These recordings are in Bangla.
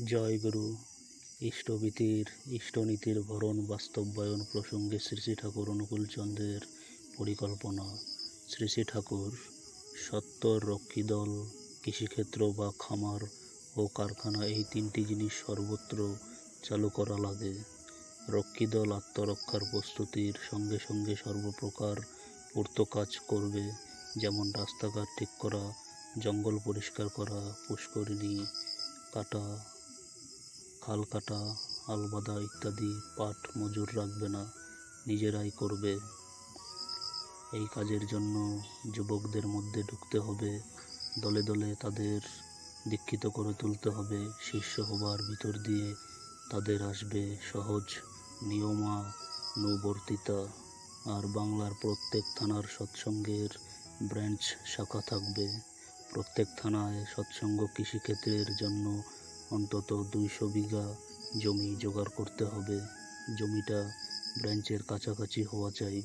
জয়গুরু। ইষ্টভীতির ইষ্টনীতির ভরণ বাস্তবায়ন প্রসঙ্গে শ্রী শ্রী ঠাকুর অনুকূলচন্দ্রের পরিকল্পনা। শ্রী শ্রী ঠাকুর সত্তর রক্ষীদল, কৃষিক্ষেত্র বা খামার ও কারখানা এই তিনটি জিনিস সর্বত্র চালু করা লাগে। রক্ষীদল আত্মরক্ষার প্রস্তুতির সঙ্গে সঙ্গে সর্বপ্রকার পূর্ত কাজ করবে, যেমন রাস্তাঘাট ঠিক করা, জঙ্গল পরিষ্কার করা, পুষ্করিণী কাটা, খাল কাটা, হাল বাঁধা ইত্যাদি। পাট মজুর রাখবে না, নিজেরাই করবে। এই কাজের জন্য যুবকদের মধ্যে ঢুকতে হবে, দলে দলে তাদের দীক্ষিত করে তুলতে হবে। শিষ্য হবার ভিতর দিয়ে তাদের আসবে সহজ নিয়মানুবর্তিতা। আর বাংলার প্রত্যেক থানার সৎসঙ্গের ব্রাঞ্চ শাখা থাকবে। প্রত্যেক থানায় সৎসঙ্গ কৃষিক্ষেত্রের জন্য অন্তত 200 বিঘা জমি জোগাড় করতে হবে। জমিটা ব্রাঞ্চের কাছাকাছি হওয়া চাই।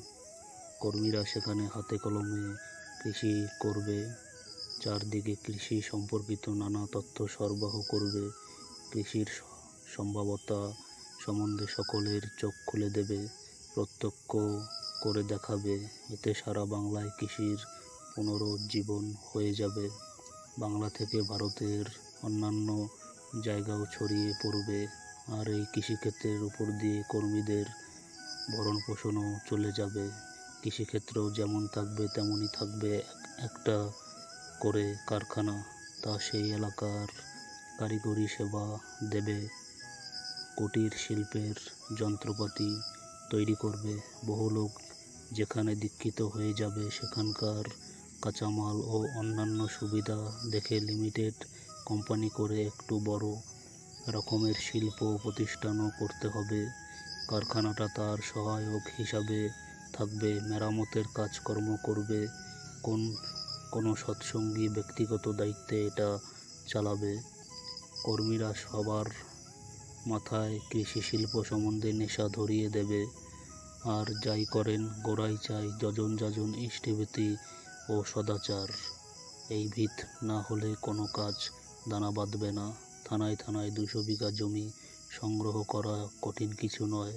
কর্মীরা সেখানে হাতে কলমে কৃষি করবে, চারদিকে কৃষি সম্পর্কিত নানা তথ্য সরবরাহ করবে। কৃষির সম্ভাব্যতা সম্বন্ধে সকলের চোখ খুলে দেবে, প্রত্যক্ষ করে দেখাবে। এতে সারা বাংলায় কৃষির পুনরুজ্জীবন হয়ে যাবে। বাংলা থেকে ভারতের অন্যান্য জায়গাও ছড়িয়ে পড়বে। আর এই কৃষিক্ষেত্রের উপর দিয়ে কর্মীদের ভরণ পোষণও চলে যাবে। কৃষিক্ষেত্রেও যেমন থাকবে তেমনই থাকবে একটা করে কারখানা। তা সেই এলাকার কারিগরি সেবা দেবে, কুটির শিল্পের যন্ত্রপাতি তৈরি করবে। বহু লোক যেখানে দীক্ষিত হয়ে যাবে সেখানকার কাঁচামাল ও অন্যান্য সুবিধা দেখে লিমিটেড কোম্পানি করে একটু বড় রকমের শিল্প প্রতিষ্ঠানও করতে হবে। কারখানাটা তার সহায়ক হিসাবে থাকবে, মেরামতের কাজকর্ম করবে। কোনো সৎসঙ্গী ব্যক্তিগত দায়িত্বে এটা চালাবে। কর্মীরা সবার মাথায় কৃষি শিল্প সম্বন্ধে নেশা ধরিয়ে দেবে। আর যাই করেন গোড়ায় চাই যজন যাজন ইষ্টভীতি ও সদাচার। এই ভিত না হলে কোনো কাজ দানা বাঁধবে না। থানায় থানায় 200 বিঘা জমি সংগ্রহ করা কঠিন কিছু নয়,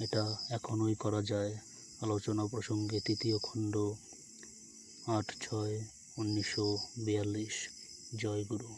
এটা এখনই করা যায়। আলোচনা প্রসঙ্গে 3য় খণ্ড 8/6/1942। জয়গুরু।